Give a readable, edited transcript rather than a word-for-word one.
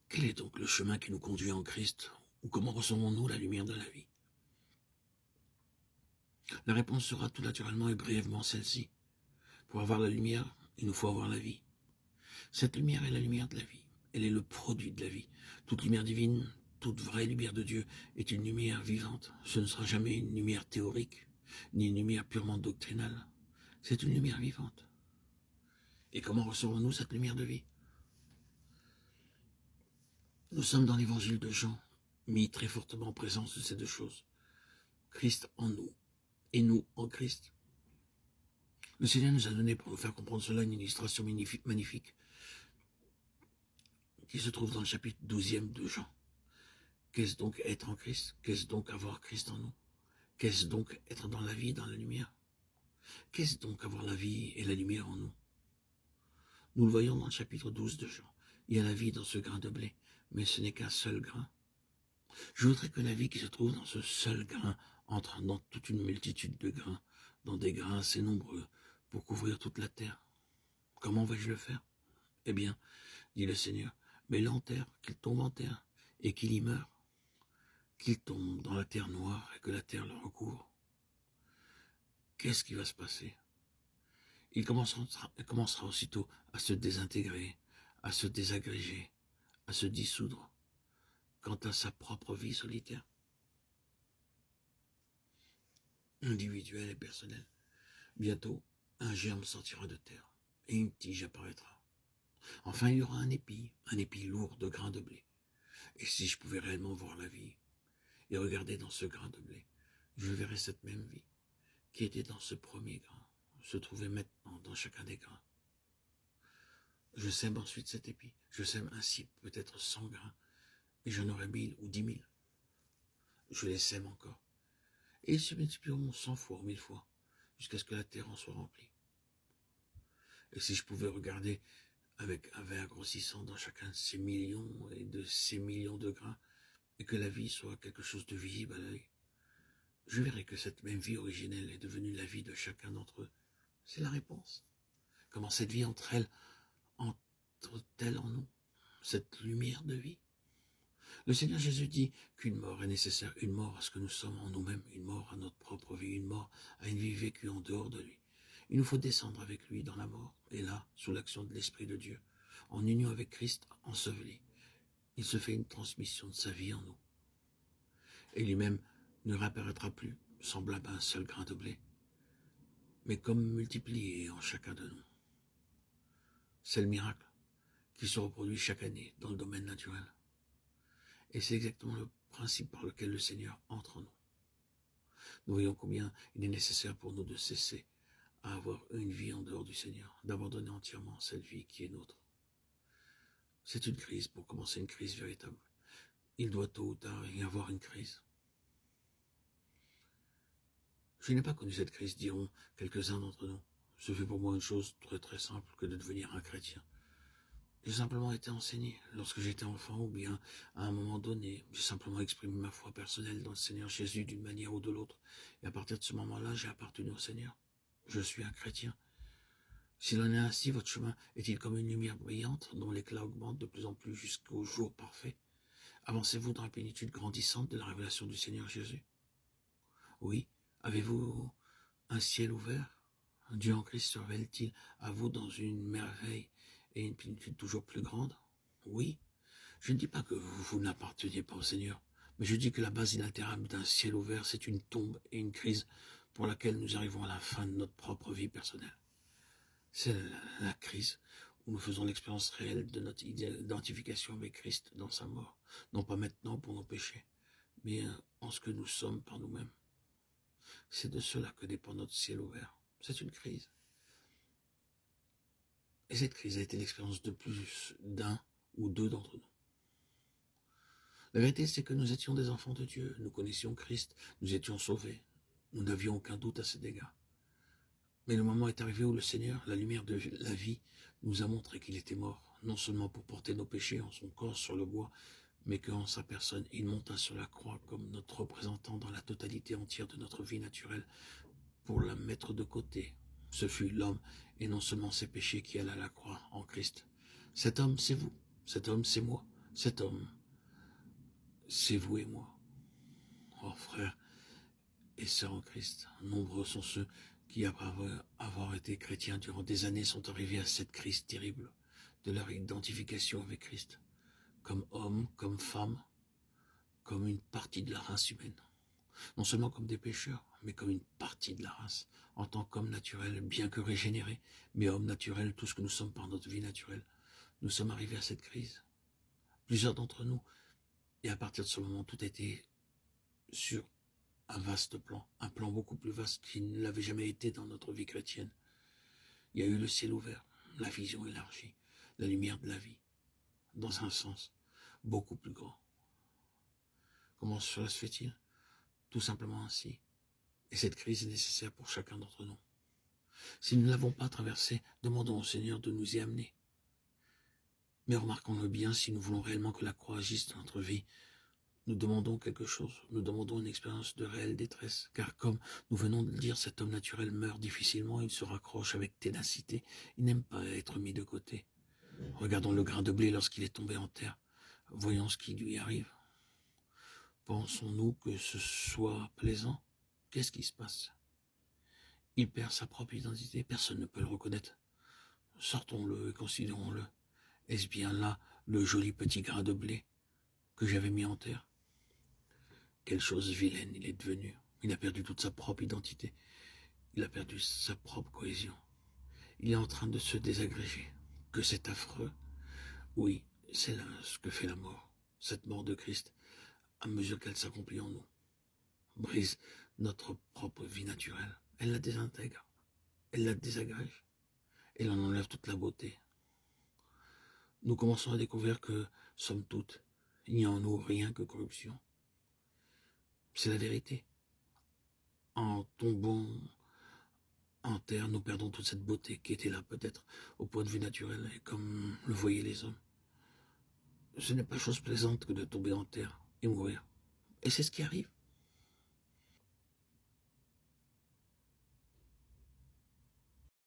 Quel est donc le chemin qui nous conduit en Christ? Ou comment recevons-nous la lumière de la vie? La réponse sera tout naturellement et brièvement celle-ci. Pour avoir la lumière, il nous faut avoir la vie. Cette lumière est la lumière de la vie. Elle est le produit de la vie. Toute lumière divine, toute vraie lumière de Dieu est une lumière vivante. Ce ne sera jamais une lumière théorique, ni une lumière purement doctrinale. C'est une lumière vivante. Et comment recevons-nous cette lumière de vie? Nous sommes dans l'évangile de Jean, mis très fortement en présence de ces deux choses. Christ en nous, et nous en Christ. Le Seigneur nous a donné pour nous faire comprendre cela une illustration magnifique qui se trouve dans le chapitre 12e de Jean. Qu'est-ce donc être en Christ? Qu'est-ce donc avoir Christ en nous? Qu'est-ce donc être dans la vie, dans la lumière? Qu'est-ce donc avoir la vie et la lumière en nous? Nous le voyons dans le chapitre 12 de Jean. Il y a la vie dans ce grain de blé, mais ce n'est qu'un seul grain. Je voudrais que la vie qui se trouve dans ce seul grain entre dans toute une multitude de grains, dans des grains assez nombreux, pour couvrir toute la terre. Comment vais-je le faire? Eh bien, dit le Seigneur, mets-le en terre, qu'il tombe en terre, et qu'il y meure, qu'il tombe dans la terre noire et que la terre le recouvre. Qu'est-ce qui va se passer? Il commencera aussitôt à se désintégrer, à se désagréger, à se dissoudre, quant à sa propre vie solitaire, individuelle et personnelle. Bientôt, un germe sortira de terre, et une tige apparaîtra. Enfin, il y aura un épi lourd de grains de blé. Et si je pouvais réellement voir la vie, et regarder dans ce grain de blé, je verrais cette même vie, qui était dans ce premier grain, se trouvait maintenant dans chacun des grains. Je sème ensuite cet épi, je sème ainsi peut-être 100 grains, et j'en aurai 1000 ou 10 000. Je les sème encore, et ils se multiplieront 100 fois ou 1000 fois, jusqu'à ce que la terre en soit remplie. Et si je pouvais regarder avec un verre grossissant dans chacun de ces millions et de ces millions de grains, et que la vie soit quelque chose de visible à l'œil, je verrais que cette même vie originelle est devenue la vie de chacun d'entre eux. C'est la réponse. Comment cette vie entre-t-elle en nous, cette lumière de vie? Le Seigneur Jésus dit qu'une mort est nécessaire, une mort à ce que nous sommes en nous-mêmes, une mort à notre propre vie, une mort à une vie vécue en dehors de lui. Il nous faut descendre avec lui dans la mort, et là, sous l'action de l'Esprit de Dieu, en union avec Christ enseveli, il se fait une transmission de sa vie en nous. Et lui-même ne réapparaîtra plus, semblable à un seul grain de blé, mais comme multiplié en chacun de nous. C'est le miracle qui se reproduit chaque année dans le domaine naturel. Et c'est exactement le principe par lequel le Seigneur entre en nous. Nous voyons combien il est nécessaire pour nous de cesser à avoir une vie en dehors du Seigneur, d'abandonner entièrement cette vie qui est nôtre. C'est une crise, pour commencer une crise véritable. Il doit tôt ou tard y avoir une crise. Je n'ai pas connu cette crise, diront quelques-uns d'entre nous. Ce fut pour moi une chose très très simple que de devenir un chrétien. J'ai simplement été enseigné lorsque j'étais enfant ou bien à un moment donné. J'ai simplement exprimé ma foi personnelle dans le Seigneur Jésus d'une manière ou de l'autre. Et à partir de ce moment-là, j'ai appartenu au Seigneur. Je suis un chrétien. S'il en est ainsi, votre chemin est-il comme une lumière brillante dont l'éclat augmente de plus en plus jusqu'au jour parfait? Avancez-vous dans la plénitude grandissante de la révélation du Seigneur Jésus? Oui. Avez-vous un ciel ouvert? Dieu en Christ se révèle-t-il à vous dans une merveille et une plénitude toujours plus grande? Oui. Je ne dis pas que vous n'apparteniez pas au Seigneur, mais je dis que la base inaltérable d'un ciel ouvert, c'est une tombe et une crise pour laquelle nous arrivons à la fin de notre propre vie personnelle. C'est la crise où nous faisons l'expérience réelle de notre identification avec Christ dans sa mort, non pas maintenant pour nos péchés, mais en ce que nous sommes par nous-mêmes. C'est de cela que dépend notre ciel ouvert. C'est une crise. Et cette crise a été l'expérience de plus d'un ou deux d'entre nous. La vérité, c'est que nous étions des enfants de Dieu, nous connaissions Christ, nous étions sauvés, nous n'avions aucun doute à cet égard. Mais le moment est arrivé où le Seigneur, la lumière de la vie, nous a montré qu'il était mort, non seulement pour porter nos péchés en son corps sur le bois, mais qu'en sa personne, il monta sur la croix comme notre représentant dans la totalité entière de notre vie naturelle, pour la mettre de côté. Ce fut l'homme, et non seulement ses péchés, qui alla à la croix en Christ. Cet homme, c'est vous. Cet homme, c'est moi. Cet homme, c'est vous et moi. Oh frères et sœurs en Christ, nombreux sont ceux qui, après avoir été chrétiens durant des années, sont arrivés à cette crise terrible de leur identification avec Christ, comme homme, comme femme, comme une partie de la race humaine. Non seulement comme des pécheurs, mais comme une partie de la race, en tant qu'homme naturel, bien que régénéré, mais homme naturel, tout ce que nous sommes par notre vie naturelle. Nous sommes arrivés à cette crise, plusieurs d'entre nous, et à partir de ce moment, tout a été sur un vaste plan, un plan beaucoup plus vaste qu'il ne l'avait jamais été dans notre vie chrétienne. Il y a eu le ciel ouvert, la vision élargie, la lumière de la vie, dans un sens beaucoup plus grand. Comment cela se fait-il? Tout simplement ainsi. Et cette crise est nécessaire pour chacun d'entre nous. Si nous ne l'avons pas traversée, demandons au Seigneur de nous y amener. Mais remarquons-le bien, si nous voulons réellement que la croix agisse dans notre vie, nous demandons quelque chose, nous demandons une expérience de réelle détresse, car comme nous venons de le dire, cet homme naturel meurt difficilement, il se raccroche avec ténacité, il n'aime pas être mis de côté. Regardons le grain de blé lorsqu'il est tombé en terre, voyons ce qui lui arrive. Pensons-nous que ce soit plaisant? Qu'est-ce qui se passe? Il perd sa propre identité, personne ne peut le reconnaître. Sortons-le et considérons-le. Est-ce bien là le joli petit grain de blé que j'avais mis en terre? Quelle chose vilaine il est devenu. Il a perdu toute sa propre identité. Il a perdu sa propre cohésion. Il est en train de se désagréger. Que c'est affreux. Oui, c'est là ce que fait la mort. Cette mort de Christ, à mesure qu'elle s'accomplit en nous, brise notre propre vie naturelle. Elle la désintègre. Elle la désagrège. Elle en enlève toute la beauté. Nous commençons à découvrir que, somme toute, il n'y a en nous rien que corruption. C'est la vérité. En tombant en terre, nous perdons toute cette beauté qui était là peut-être au point de vue naturel et comme le voyaient les hommes. Ce n'est pas chose plaisante que de tomber en terre et mourir. Et c'est ce qui arrive.